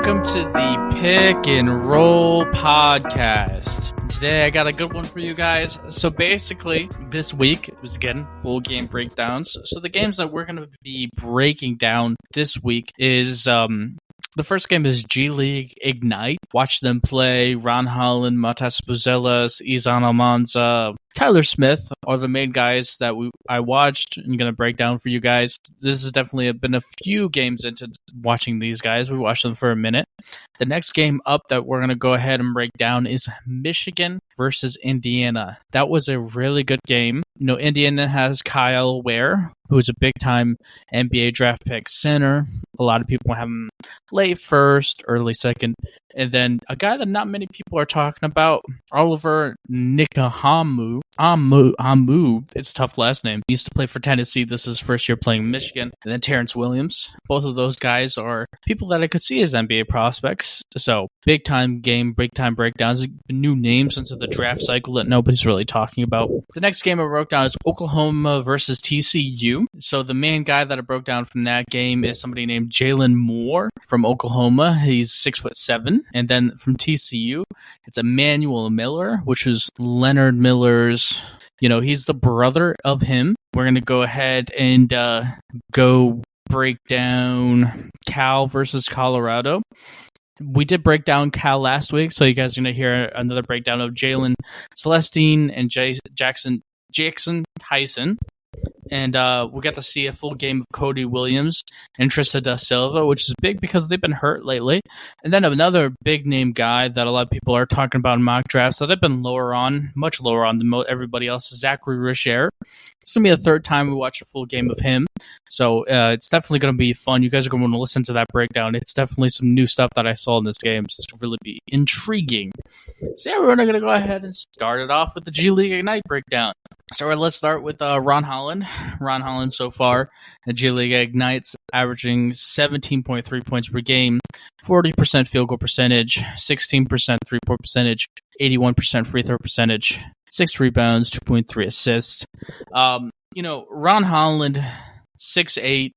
welcome to the Pick and Roll podcast. Today I got a good one for you guys. So basically, this week was again full game breakdowns. So the games that we're going to be breaking down this week is the first game is G League Ignite. Watch them play. Ron Holland, Matas Buzelas, Izan Almanza, Tyler Smith are the main guys that I watched and going to break down for you guys. This has definitely been a few games into watching these guys. We watched them for a minute. The next game up that we're going to go ahead and break down is Michigan versus Indiana. That was a really good game. You know, Indiana has Kyle Ware, who's a big-time NBA draft pick center. A lot of people have him late first, early second. And then a guy that not many people are talking about, Oliver Nikahamu. It's a tough last name. He used to play for Tennessee. This is his first year playing Michigan. And then Terrence Williams. Both of those guys are people that I could see as NBA prospects. So big-time game, big-time breakdowns. New names into the draft cycle that nobody's really talking about. The next game I broke down is Oklahoma versus TCU. So the main guy that I broke down from that game is somebody named Jalen Moore from Oklahoma. He's 6'7". And then from TCU, it's Emmanuel Miller, which is Leonard Miller's, he's the brother of him. We're going to go ahead and go break down Cal versus Colorado. We did break down Cal last week, so you guys are going to hear another breakdown of Jalen Celestine and Jackson Tyson. And we got to see a full game of Cody Williams and Trista da Silva, which is big because they've been hurt lately. And then another big-name guy that a lot of people are talking about in mock drafts that I've been much lower on than everybody else, is Zachary Richer. It's going to be the third time we watch a full game of him. So it's definitely going to be fun. You guys are going to want to listen to that breakdown. It's definitely some new stuff that I saw in this game. So it's really be intriguing. So yeah, we're going to go ahead and start it off with the G League Ignite breakdown. So let's start with Ron Holland. Ron Holland so far at G League Ignites averaging 17.3 points per game, 40% field goal percentage, 16% three-point percentage, 81% free throw percentage, 6 rebounds, 2.3 assists. Ron Holland, 6'8".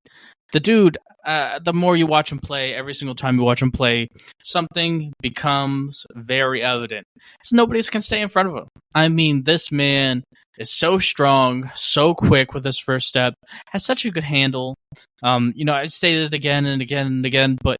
The dude, the more you watch him play, every single time you watch him play, something becomes very evident. So nobody can stay in front of him. I mean, this man is so strong, so quick with his first step, has such a good handle. I stated it again and again and again, but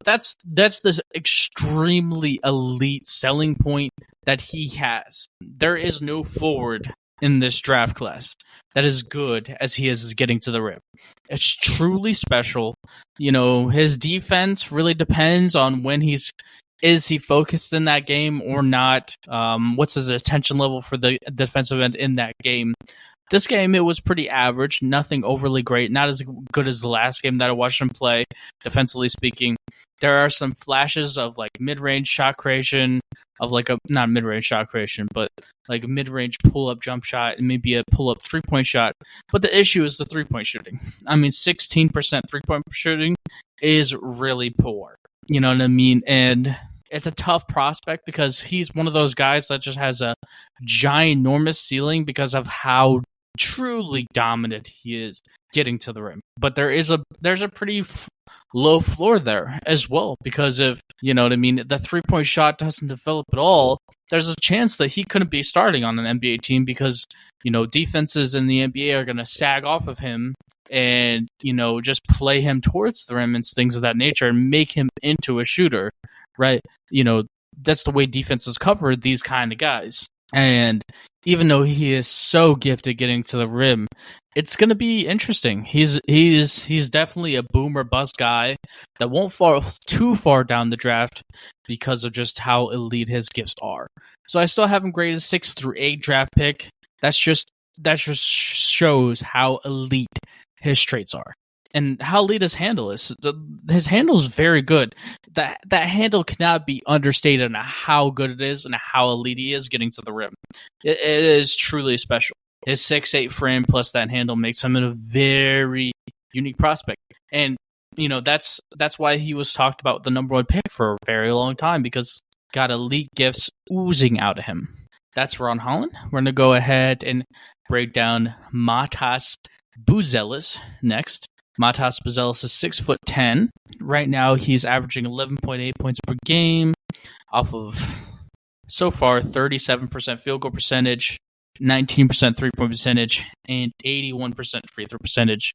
that's this extremely elite selling point that he has. There is no forward in this draft class that is good as he is getting to the rim. It's truly special. His defense really depends on when is he focused in that game or not? What's his attention level for the defensive end in that game? This game, it was pretty average, nothing overly great, not as good as the last game that I watched him play, defensively speaking. There are some flashes of mid-range shot creation, not mid-range shot creation, but mid-range pull-up jump shot and maybe a pull-up three-point shot. But the issue is the three-point shooting. 16% three-point shooting is really poor. You know what I mean? And it's a tough prospect because he's one of those guys that just has a ginormous ceiling because of how truly dominant he is getting to the rim. But there's a pretty low floor there as well because if, the three-point shot doesn't develop at all, there's a chance that he couldn't be starting on an NBA team because, defenses in the NBA are going to sag off of him and, just play him towards the rim and things of that nature and make him into a shooter, right? That's the way defenses cover these kind of guys. And even though he is so gifted getting to the rim, it's going to be interesting. He's definitely a boom or bust guy that won't fall too far down the draft because of just how elite his gifts are. So I still have him graded 6 through 8 draft pick. That just shows how elite his traits are. And how elite his handle is. His handle is very good. That handle cannot be understated on how good it is and how elite he is getting to the rim. It is truly special. His 6'8" frame plus that handle makes him a very unique prospect. And, that's why he was talked about the number 1 pick for a very long time because got elite gifts oozing out of him. That's Ron Holland. We're going to go ahead and break down Matas Buzelas next. Matas Buzelis is 6'10". Right now, he's averaging 11.8 points per game off of, so far, 37% field goal percentage, 19% three-point percentage, and 81% free throw percentage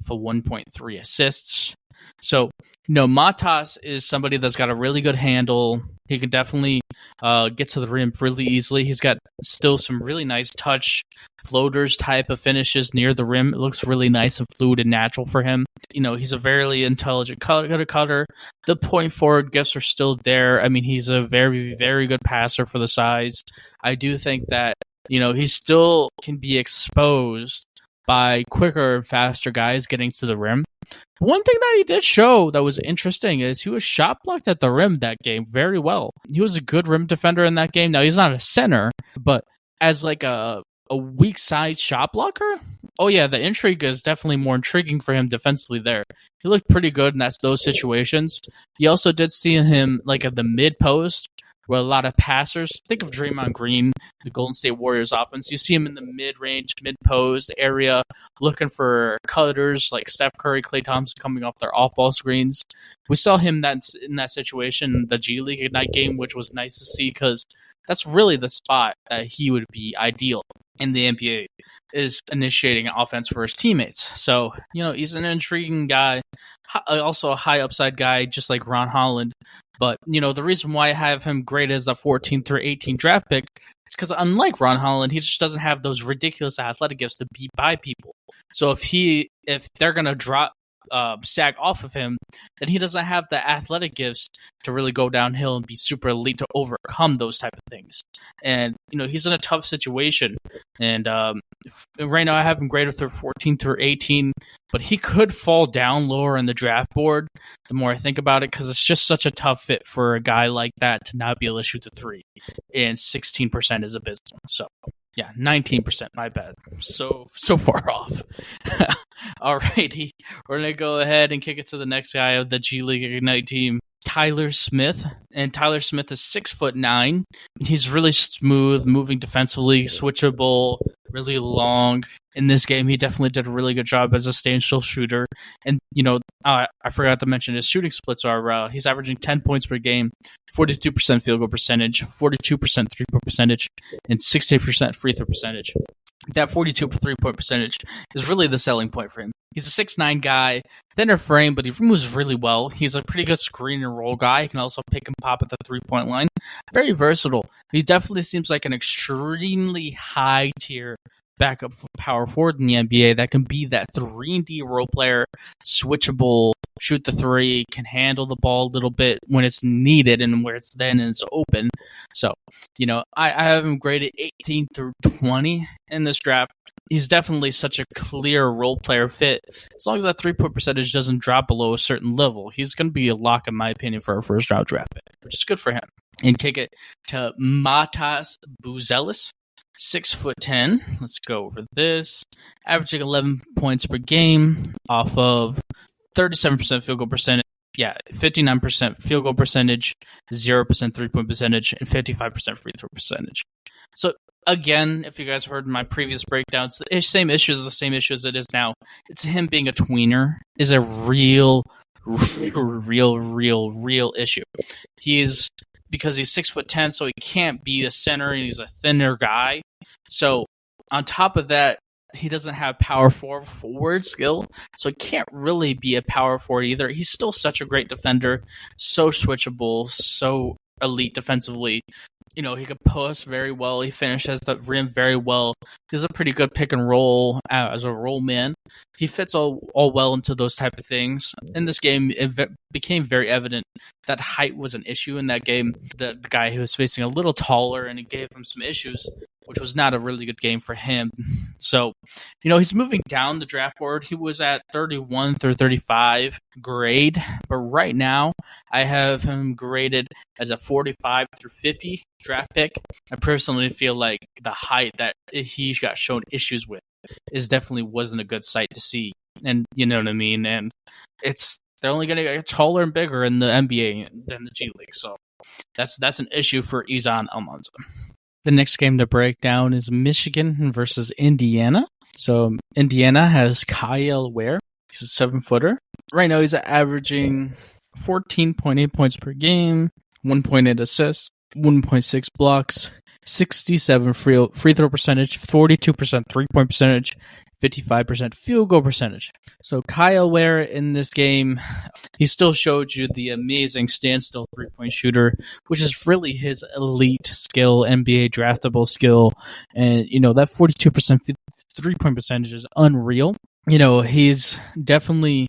for 1.3 assists. So, Matas is somebody that's got a really good handle. He can definitely get to the rim really easily. He's got still some really nice touch floaters type of finishes near the rim. It looks really nice and fluid and natural for him. He's a very intelligent cutter. The point forward gifts are still there. I mean, he's a very, very good passer for the size. I do think that, he still can be exposed by quicker and faster guys getting to the rim. One thing that he did show that was interesting is he was shot blocked at the rim that game very well. He was a good rim defender in that game. Now, he's not a center, but as like a weak side shot blocker, oh yeah, the intrigue is definitely more intriguing for him defensively there. He looked pretty good in those situations. You also did see him like at the mid post, where a lot of passers, think of Draymond Green, the Golden State Warriors offense. You see him in the mid-range, mid-post area, looking for cutters like Steph Curry, Klay Thompson coming off their off-ball screens. We saw him in that situation in the G League Ignite game, which was nice to see because that's really the spot that he would be ideal in the NBA, is initiating offense for his teammates. So, he's an intriguing guy, also a high upside guy, just like Ron Holland. But, the reason why I have him graded as a 14 through 18 draft pick is because unlike Ron Holland, he just doesn't have those ridiculous athletic gifts to beat by people. So if they're going to drop sag off of him, then he doesn't have the athletic gifts to really go downhill and be super elite to overcome those type of things. And he's in a tough situation, and right now I have him graded through 14 through 18, but he could fall down lower in the draft board the more I think about it, because it's just such a tough fit for a guy like that to not be able to shoot the three, and 16% is abysmal. So yeah, 19%, my bad. So far off. Alrighty, we're going to go ahead and kick it to the next guy of the G League Ignite team, Tyler Smith. And Tyler Smith is 6'9". He's really smooth, moving defensively, switchable, really long. In this game, he definitely did a really good job as a stand-still shooter. And, I forgot to mention his shooting splits are, he's averaging 10 points per game, 42% field goal percentage, 42% three-point percentage, and 60% free throw percentage. That 42 three-point percentage is really the selling point for him. He's a 6'9" guy, thinner frame, but he moves really well. He's a pretty good screen and roll guy. He can also pick and pop at the three-point line. Very versatile. He definitely seems like an extremely high-tier backup power forward in the NBA that can be that 3-and-D role player, switchable, shoot the three, can handle the ball a little bit when it's needed and where it's open. So, I have him graded 18 through 20 in this draft. He's definitely such a clear role player fit. As long as that three-point percentage doesn't drop below a certain level, he's going to be a lock, in my opinion, for a first-round draft pick, which is good for him. And kick it to Matas Buzelis. 6'10". Let's go over this. Averaging 11 points per game off of 37% field goal percentage. Yeah, 59% field goal percentage, 0% three-point percentage, and 55% free throw percentage. So, again, if you guys heard my previous breakdowns, the same issue as it is now. It's him being a tweener is a real issue. Because he's 6'10", so he can't be a center, and he's a thinner guy. So, on top of that, he doesn't have power forward skill, so he can't really be a power forward either. He's still such a great defender, so switchable, so elite defensively. He could post very well. He finishes the rim very well. He's a pretty good pick and roll as a roll man. He fits all well into those type of things. In this game, it became very evident that height was an issue in that game. The guy who was facing a little taller, and it gave him some issues, which was not a really good game for him. So, he's moving down the draft board. He was at 31 through 35 grade, but right now I have him graded as a 45 through 50 draft pick. I personally feel like the height that he got shown issues with definitely wasn't a good sight to see. And you know what I mean? And they're only going to get taller and bigger in the NBA than the G League. So that's an issue for Izan Almanza. The next game to break down is Michigan versus Indiana. So Indiana has Kyle Ware, He's a 7-footer. Right now, he's averaging 14.8 points per game, 1.8 assists, 1.6 blocks, 67 free throw percentage, 42% 3-point percentage, 55% field goal percentage. So Kyle Ware in this game, he still showed you the amazing standstill 3-point shooter, which is really his elite skill, NBA draftable skill. And, that 42% 3-point percentage is unreal. He's definitely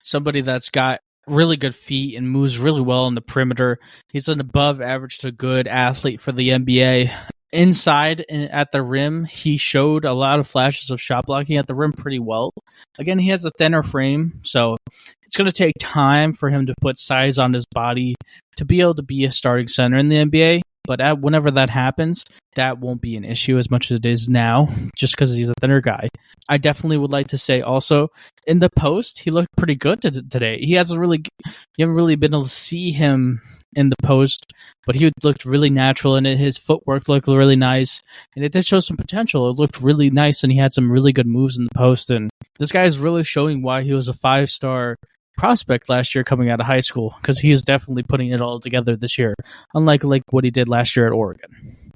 somebody that's got really good feet and moves really well on the perimeter. He's an above average to good athlete for the NBA. Inside and at the rim, he showed a lot of flashes of shot blocking at the rim pretty well. Again, he has a thinner frame, so it's going to take time for him to put size on his body to be able to be a starting center in the NBA. But whenever that happens, that won't be an issue as much as it is now, just because he's a thinner guy. I definitely would like to say also, in the post, he looked pretty good today. You haven't really been able to see him in the post, but he looked really natural in it. His footwork looked really nice, and it did show some potential. It looked really nice, and he had some really good moves in the post. And this guy is really showing why he was a 5-star prospect last year coming out of high school, because he's definitely putting it all together this year, unlike what he did last year at Oregon.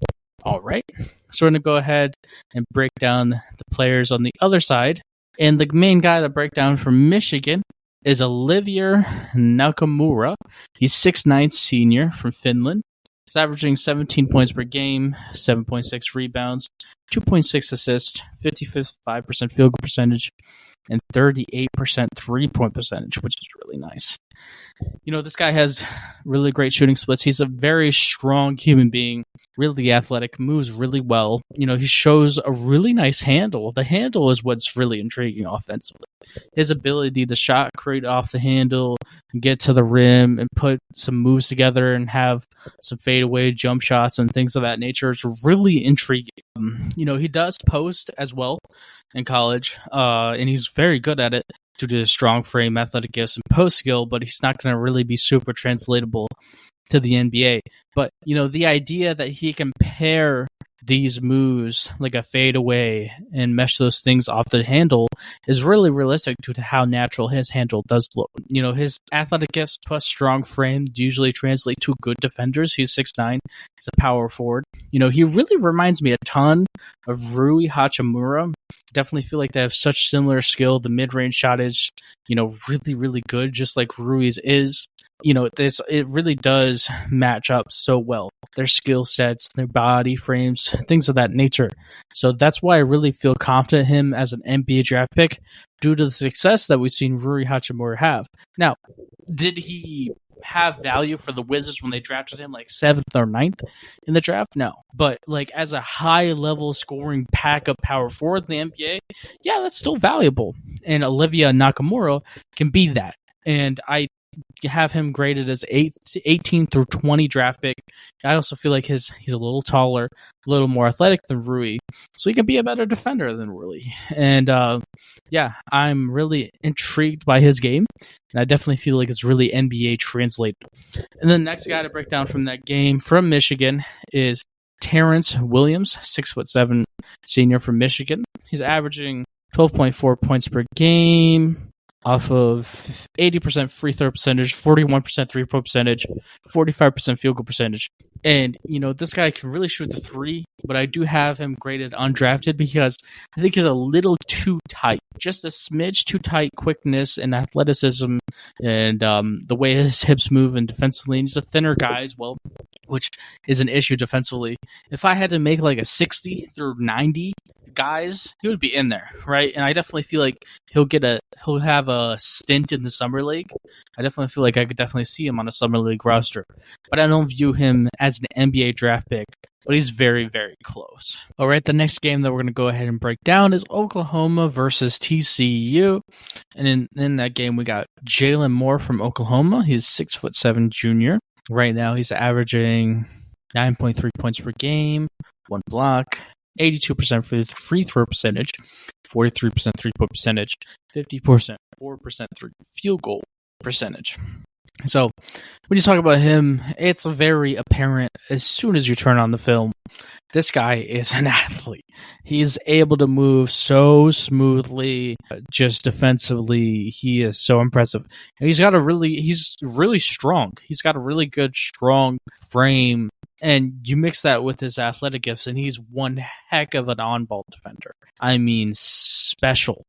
All right, so we're going to go ahead and break down the players on the other side. And the main guy to break down from Michigan is Olivier Nakamura. He's 6'9" senior from Finland. He's averaging 17 points per game, 7.6 rebounds, 2.6 assists, 55% field goal percentage, and 38% 3-point percentage, which is really nice. This guy has really great shooting splits. He's a very strong human being, really athletic, moves really well. He shows a really nice handle. The handle is what's really intriguing offensively. His ability to shot create off the handle, get to the rim, and put some moves together and have some fadeaway jump shots and things of that nature is really intriguing. He does post as well in college, and he's very good at it due to his strong frame, athletic gifts, and post skill, but he's not going to really be super translatable to the NBA. But, the idea that he can pair these moves like a fadeaway and mesh those things off the handle is really realistic due to how natural his handle does look. His athletic gifts plus strong frame usually translate to good defenders. He's 6'9". He's a power forward. He really reminds me a ton of Rui Hachimura. Definitely feel like they have such similar skill. The mid-range shot is, really, really good, just like Rui's is. It really does match up so well. Their skill sets, their body frames, things of that nature. So that's why I really feel confident in him as an NBA draft pick due to the success that we've seen Rui Hachimura have. Now, did he have value for the Wizards when they drafted him like 7th or 9th in the draft? No. But as a high-level scoring backup power forward in the NBA, yeah, that's still valuable. And Olivier Nakamura can be that. And I have him graded as 18 through 20 draft pick. I also feel like he's a little taller, a little more athletic than Rui, so he can be a better defender than Rui. And I'm really intrigued by his game, and I definitely feel like it's really NBA translated. And the next guy to break down from that game from Michigan is Terrence Williams, 6'7" senior from Michigan. He's averaging 12.4 points per game, off of 80% free throw percentage, 41% 3-point percentage, 45% field goal percentage. And, this guy can really shoot the three, but I do have him graded undrafted because I think he's a little too tight. Just a smidge too tight quickness and athleticism and the way his hips move and defensively. And he's a thinner guy as well, which is an issue defensively. If I had to make like a 60 through 90 guys, he would be in there, right? And I definitely feel like he'll have a stint in the summer league. I definitely feel like I could definitely see him on a summer league roster, but I don't view him as an NBA draft pick. But he's very, very close. All right, the next game that we're going to go ahead and break down is Oklahoma versus TCU. And in that game, we got Jalen Moore from Oklahoma. He's 6'7" junior. Right now, he's averaging 9.3 points per game, 1 block, 82% free throw percentage, 43% 3-point percentage, 50% 4% field goal percentage. So when you talk about him, it's very apparent as soon as you turn on the film. This guy is an athlete. He's able to move so smoothly, just defensively. He is so impressive. And he's really strong. He's got a really good, strong frame. And you mix that with his athletic gifts, and he's one heck of an on-ball defender. I mean, special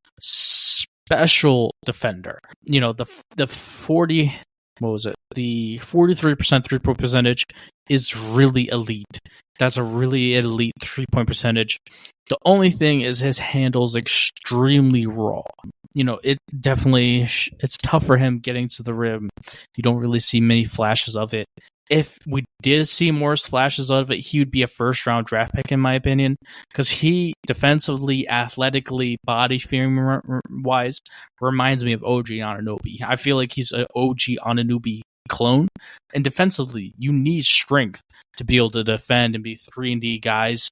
defender. You know, the 40, what was it? The 43% 3-point percentage is really elite. That's a really elite 3-point percentage. The only thing is his handle's extremely raw. You know, it's tough for him getting to the rim. You don't really see many flashes of it. If we did see more flashes of it, he would be a first-round draft pick, in my opinion, because he defensively, athletically, body frame-wise, reminds me of OG Anunoby. I feel like he's an OG Anunoby clone. And defensively, you need strength to be able to defend and be 3-and-D guys.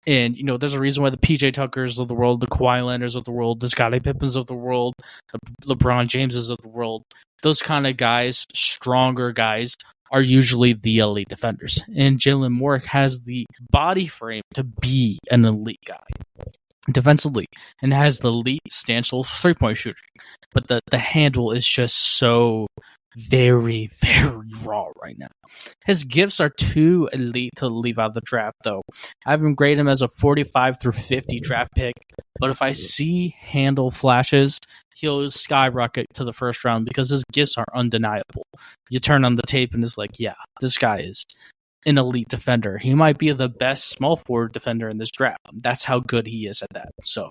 And, you know, there's a reason why the PJ Tuckers of the world, the Kawhi Leonards of the world, the Scottie Pippens of the world, the LeBron Jameses of the world, those kind of guys, stronger guys, are usually the elite defenders. And Jalen Moore has the body frame to be an elite guy defensively and has the elite substantial 3-point shooting. But the handle is just so very, very raw right now. His gifts are too elite to leave out of the draft, though. I have him grade him as a 45 through 50 draft pick, but if I see handle flashes, he'll skyrocket to the first round because his gifts are undeniable. You turn on the tape and it's like, yeah, this guy is an elite defender. He might be the best small forward defender in this draft. That's how good he is at that. So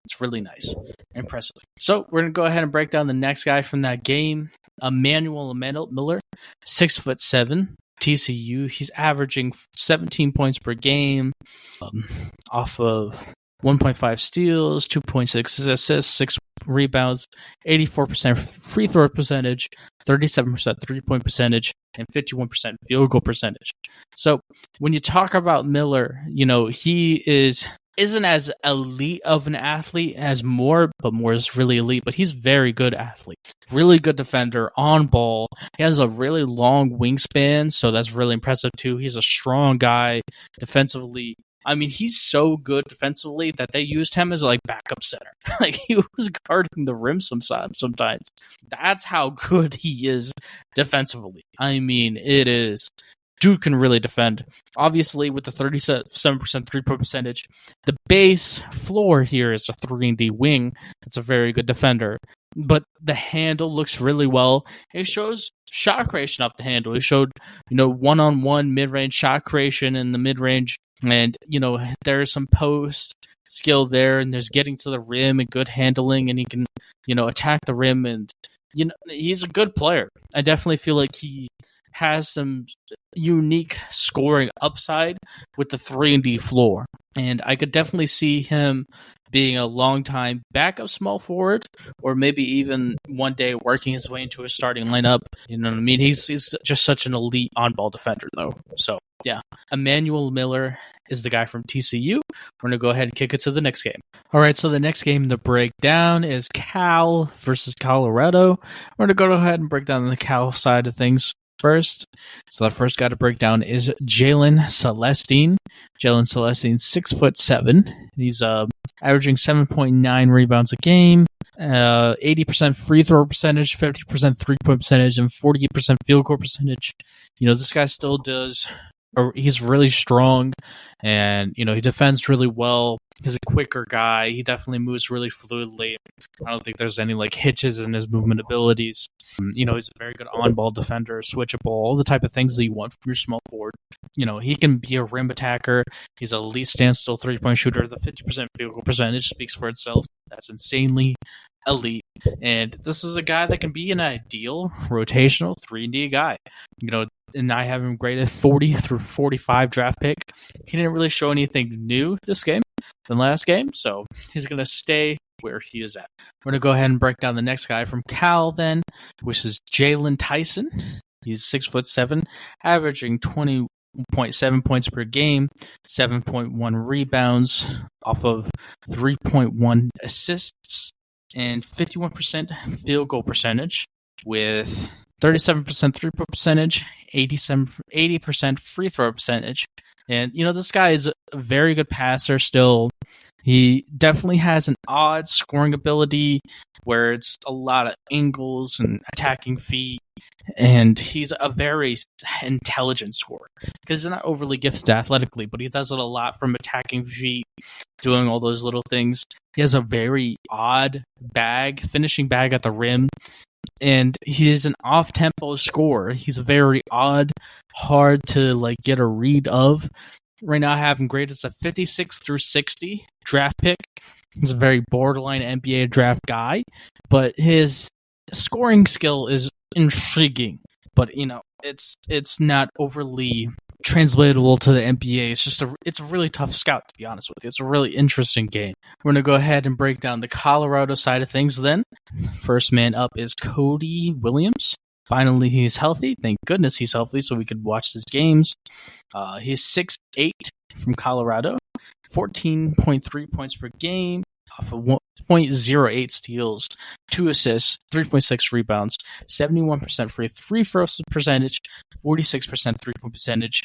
it's really nice. Impressive. So we're going to go ahead and break down the next guy from that game. Emmanuel Miller, 6'7", TCU. He's averaging 17 points per game, off of 1.5 steals, 2.6 assists, 6 rebounds, 84% free throw percentage, 37% 3-point percentage, and 51% field goal percentage. So when you talk about Miller, you know, he isn't as elite of an athlete as Moore, but Moore is really elite, but he's very good athlete. Really good defender, on ball. He has a really long wingspan, so that's really impressive too. He's a strong guy defensively. I mean, he's so good defensively that they used him as like backup center. Like he was guarding the rim sometimes. That's how good he is defensively. I mean, it is. Dude can really defend. Obviously, with the 37% 3-point percentage, the base floor here is a 3-and-D wing. That's a very good defender. But the handle looks really well. He shows shot creation off the handle. He showed, you know, one-on-one mid-range shot creation in the mid-range. And, you know, there's some post skill there, and there's getting to the rim and good handling, and he can, you know, attack the rim. And, you know, he's a good player. I definitely feel like he has some unique scoring upside with the 3-and-D floor. And I could definitely see him being a long-time backup small forward, or maybe even one day working his way into a starting lineup. You know what I mean? He's just such an elite on-ball defender, though. So, yeah. Emmanuel Miller is the guy from TCU. We're going to go ahead and kick it to the next game. All right, so the next game to break down is Cal versus Colorado. We're going to go ahead and break down the Cal side of things first. So the first guy to break down is Jalen Celestine. Jalen Celestine, 6'7". He's averaging 7.9 rebounds a game, 80% free throw percentage, 50% 3-point percentage, and 48% field goal percentage. You know, this guy still does. He's really strong, and you know he defends really well. He's a quicker guy. He definitely moves really fluidly. I don't think there's any like hitches in his movement abilities. You know, he's a very good on-ball defender, switchable, all the type of things that you want from your small forward. You know, he can be a rim attacker. He's a elite standstill 3-point shooter. The 50% field goal percentage speaks for itself. That's insanely elite. And this is a guy that can be an ideal rotational 3-and-D guy. You know, and I have him graded 40 through 45 draft pick. He didn't really show anything new this game than last game, so he's going to stay where he is at. We're going to go ahead and break down the next guy from Cal then, which is Jalen Tyson. He's 6'7", averaging 20.7 points per game, 7.1 rebounds off of 3.1 assists, and 51% field goal percentage with 37% three-point percentage, 80% free throw percentage. And, this guy is a very good passer still. He definitely has an odd scoring ability where it's a lot of angles and attacking feet. And he's a very intelligent scorer because he's not overly gifted athletically, but he does it a lot from attacking feet, doing all those little things. He has a very odd finishing bag at the rim, and he's an off-tempo scorer. He's very odd, hard to get a read of. Right now, I have him graded as a 56 through 60 draft pick. He's a very borderline NBA draft guy, but his scoring skill is intriguing. But it's not overly translatable to the NBA. It's a really tough scout, to be honest with you. It's a really interesting game. We're gonna go ahead and break down the Colorado side of things. Then, first man up is Cody Williams. Finally, he's healthy. Thank goodness he's healthy, so we could watch his games. He's 6'8" from Colorado, 14.3 points per game, off of 0.08 steals, 2 assists, 3.6 rebounds, 71% free throw percentage, 46% three-point percentage,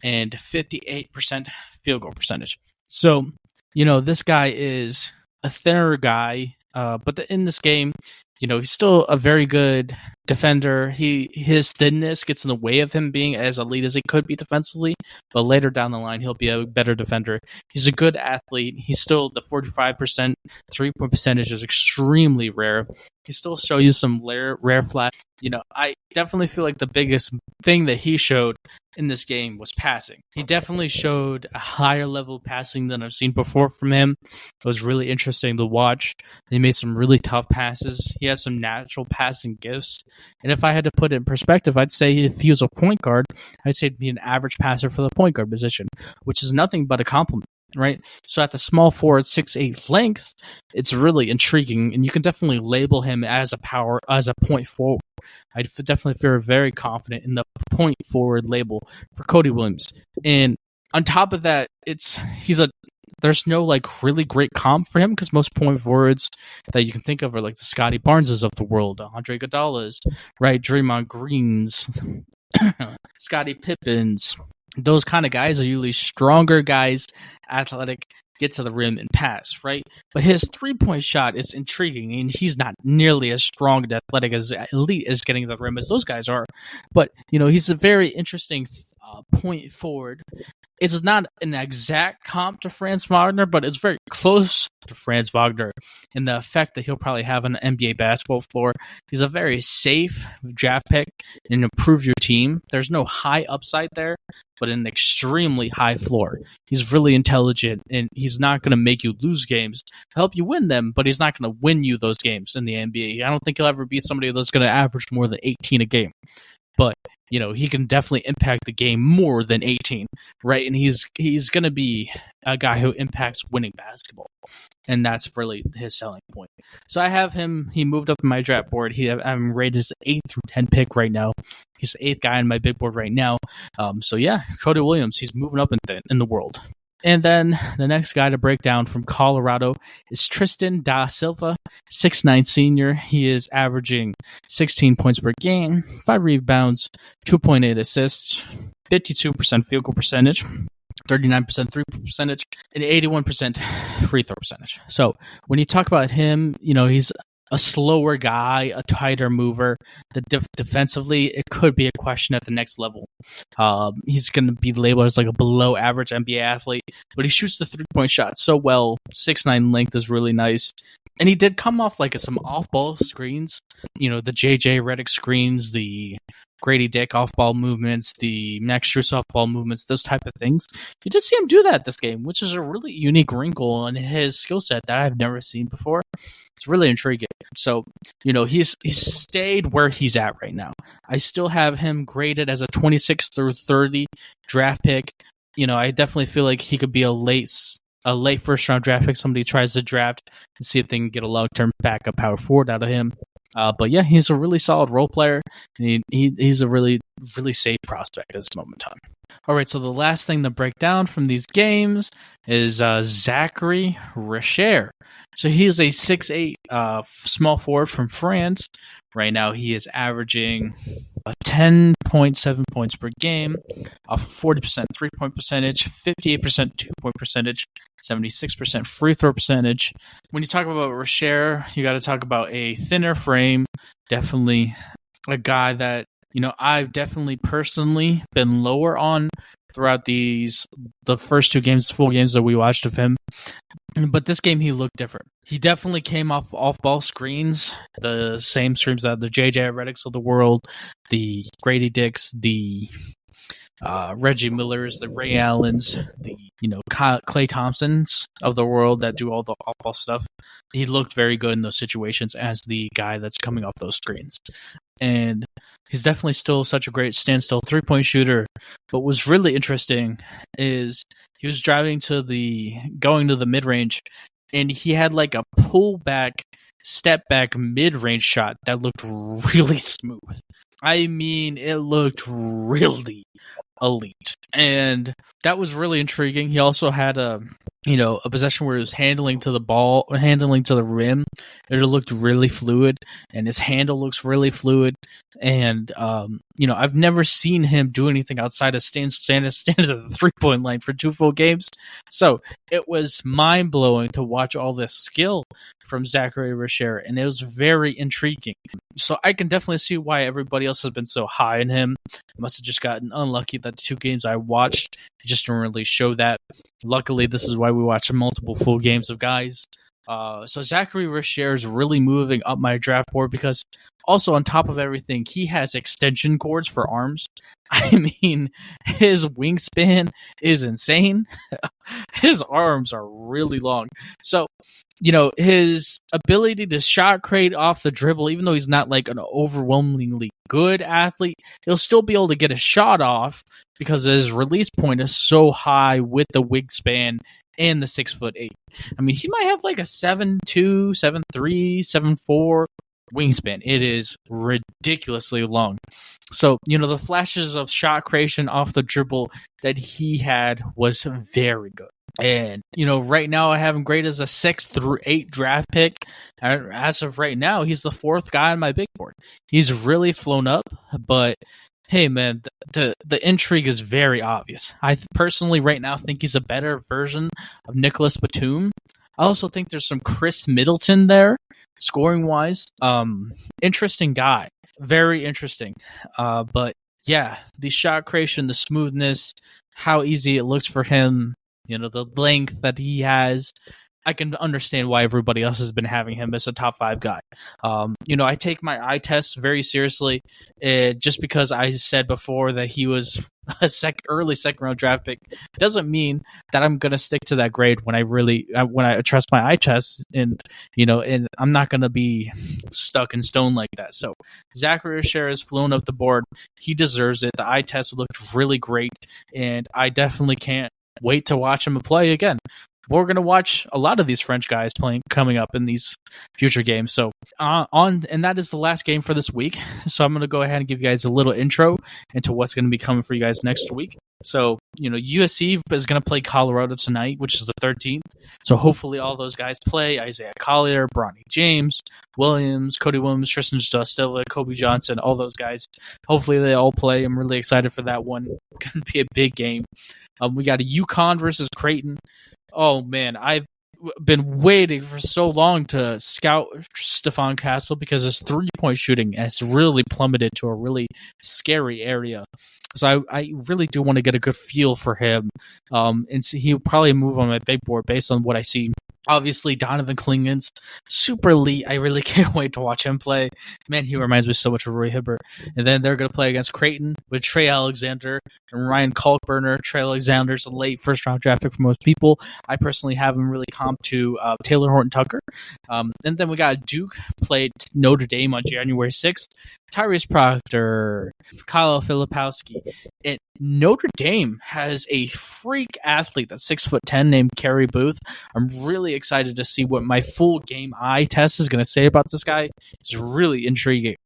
and 58% field goal percentage. So, this guy is a thinner guy, but in this game, he's still a very good defender. His thinness gets in the way of him being as elite as he could be defensively, but later down the line, he'll be a better defender. He's a good athlete. He's still the 45% three-point percentage is extremely rare. He still shows you some rare flash. I definitely feel like the biggest thing that he showed in this game was passing. He definitely showed a higher level of passing than I've seen before from him. It was really interesting to watch. He made some really tough passes. He has some natural passing gifts. And if I had to put it in perspective, I'd say if he was a point guard, I'd say he'd be an average passer for the point guard position, which is nothing but a compliment. Right, so at the small forward 6'8" length, it's really intriguing, and you can definitely label him as a point forward. I definitely feel very confident in the point forward label for Cody Williams. And on top of that, there's no really great comp for him because most point forwards that you can think of are like the Scotty Barneses of the world, Andre Iguodala's, right, Draymond Greens, Scottie Pippens. Those kind of guys are usually stronger guys, athletic, get to the rim and pass, right? But his three-point shot is intriguing, and he's not nearly as strong and athletic as elite as getting to the rim as those guys are. But, he's a very interesting point forward. It's not an exact comp to Franz Wagner, but it's very close to Franz Wagner in the effect that he'll probably have on an NBA basketball floor. He's a very safe draft pick and improve your team. There's no high upside there, but an extremely high floor. He's really intelligent, and he's not going to make you lose games. He'll help you win them, but he's not going to win you those games in the NBA. I don't think he'll ever be somebody that's going to average more than 18 a game. But, he can definitely impact the game more than 18, right? And he's going to be a guy who impacts winning basketball. And that's really his selling point. So I have him, he moved up in my draft board. I'm rated as 8 through 10 pick right now. He's the 8th guy on my big board right now. So yeah, Cody Williams, he's moving up in the world. And then the next guy to break down from Colorado is Tristan da Silva, 6'9" senior. He is averaging 16 points per game, 5 rebounds, 2.8 assists, 52% field goal percentage, 39% three-point percentage, and 81% free throw percentage. So when you talk about him, he's a slower guy, a tighter mover. Defensively, it could be a question at the next level. He's going to be labeled as a below average NBA athlete, but he shoots the three-point shot so well. 6'9" length is really nice. And he did come off some off-ball screens, the JJ Redick screens, the Grady Dick off-ball movements, the Max Strus off-ball movements, those type of things. You did see him do that this game, which is a really unique wrinkle in his skill set that I've never seen before. It's really intriguing. So, he's stayed where he's at right now. I still have him graded as a 26 through 30 draft pick. I definitely feel like he could be a late first round draft pick. Somebody tries to draft and see if they can get a long-term backup power forward out of him. But yeah, he's a really solid role player, and he's a really, really safe prospect at this moment in time. All right, so the last thing to break down from these games is Zachary Richer. So he's a 6'8" small forward from France. Right now, he is averaging 10.7 points per game, a 40% three-point percentage, 58% two-point percentage, 76% free throw percentage. When you talk about Richer, you got to talk about a thinner frame. Definitely a guy that I've definitely personally been lower on throughout the first two games, full games that we watched of him. But this game, he looked different. He definitely came off ball screens, the same screens that the JJ Redicks of the world, the Grady Dicks, the Reggie Millers, the Ray Allens, the Klay Thompsons of the world that do all the off-ball stuff. He looked very good in those situations as the guy that's coming off those screens. And he's definitely still such a great standstill three-point shooter. But what's really interesting is he was going to the mid-range, and he had like a pull-back, step-back mid-range shot that looked really smooth. I mean, it looked really elite, and that was really intriguing. He also had a possession where he was handling to the rim. It looked really fluid, and his handle looks really fluid. And I've never seen him do anything outside of stand at the 3-point line for 2 full games. So it was mind blowing to watch all this skill from Zachary Richer, and it was very intriguing. So I can definitely see why everybody else has been so high in him. I must have just gotten unlucky that the 2 games I watched just didn't really show that. Luckily, this is why we watch multiple full games of guys. So Zachary Richer is really moving up my draft board because also on top of everything, he has extension cords for arms. I mean, his wingspan is insane. His arms are really long. So, his ability to shot create off the dribble, even though he's not like an overwhelmingly good athlete, he'll still be able to get a shot off because his release point is so high with the wingspan and the 6'8". I mean, he might have like a 7'2", 7'3", 7'4" wingspan. It is ridiculously long. So, the flashes of shot creation off the dribble that he had was very good. And, right now I have him graded as a 6 through 8 draft pick. As of right now, he's the 4th guy on my big board. He's really flown up, but hey, man, the intrigue is very obvious. I personally right now think he's a better version of Nicholas Batum. I also think there's some Chris Middleton there, scoring-wise. Interesting guy. Very interesting. But, yeah, the shot creation, the smoothness, how easy it looks for him, the length that he has. I can understand why everybody else has been having him as a top 5 guy. I take my eye tests very seriously, just because I said before that he was a early second round draft pick doesn't mean that I'm gonna stick to that grade when I trust my eye tests, and I'm not gonna be stuck in stone like that. So Zachary Richer has flown up the board. He deserves it. The eye test looked really great, and I definitely can't wait to watch him play again. We're going to watch a lot of these French guys coming up in these future games. So and that is the last game for this week. So I'm going to go ahead and give you guys a little intro into what's going to be coming for you guys next week. So, USC is going to play Colorado tonight, which is the 13th. So hopefully all those guys play. Isaiah Collier, Bronny James, Cody Williams, Tristan Stilla, Kobe Johnson, all those guys. Hopefully they all play. I'm really excited for that one. It's going to be a big game. We got a UConn versus Creighton. Oh, man, I've been waiting for so long to scout Stephon Castle because his 3-point shooting has really plummeted to a really scary area. So I really do want to get a good feel for him. And so he'll probably move on my big board based on what I see. Obviously, Donovan Clingan's super elite. I really can't wait to watch him play. Man, he reminds me so much of Roy Hibbert. And then they're going to play against Creighton with Trey Alexander and Ryan Kalkbrenner. Trey Alexander's a late first-round draft pick for most people. I personally have him really comped to Taylor Horton-Tucker. And then we got Duke played Notre Dame on January 6th. Tyrese Proctor, Kyle Filipowski. And Notre Dame has a freak athlete that's 6'10" named Kerry Booth. I'm really excited to see what my full game eye test is going to say about this guy. It's really intriguing.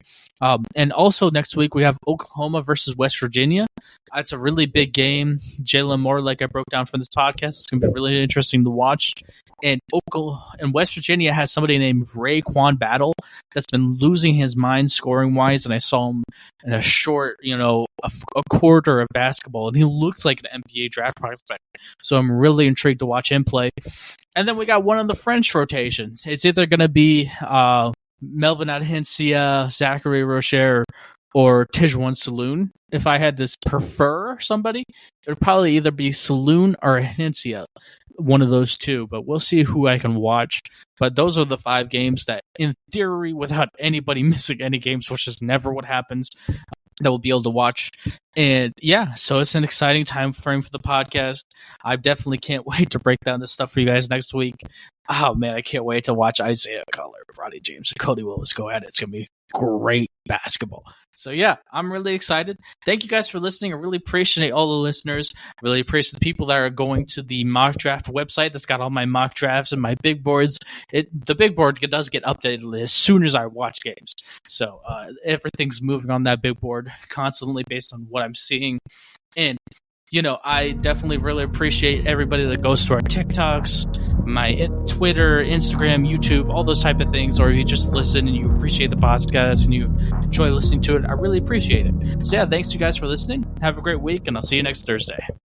And also next week we have Oklahoma versus West Virginia. It's a really big game. Jalen Moore, like I broke down from this podcast, it's going to be really interesting to watch. And West Virginia has somebody named Raekwon Battle that's been losing his mind scoring wise, and I saw him in a short, a quarter of basketball, and he looks like an NBA draft prospect. So I'm really intrigued to watch him play. And then we got one of the French rotations. It's either going to be Melvin Adhencia, Zachary Rocher, or Tijuan Saloon. If I had to prefer somebody, it would probably either be Saloon or Adhencia, one of those two. But we'll see who I can watch. But those are the 5 games that, in theory, without anybody missing any games, which is never what happens, that we'll be able to watch. And yeah, so it's an exciting time frame for the podcast. I definitely can't wait to break down this stuff for you guys next week. Oh man, I can't wait to watch Isaiah Cutler, Ronnie James, and Cody Willis go at it. It's gonna be great basketball. So yeah, I'm really excited. Thank you guys for listening. I really appreciate all the listeners. I really appreciate the people that are going to the mock draft website that's got all my mock drafts and my big boards. The big board does get updated as soon as I watch games. So everything's moving on that big board constantly based on what I'm seeing. And I definitely really appreciate everybody that goes to our TikToks, my Twitter, Instagram, YouTube, all those type of things. Or if you just listen and you appreciate the podcast and you enjoy listening to it, I really appreciate it. So yeah, thanks you guys for listening. Have a great week, and I'll see you next Thursday.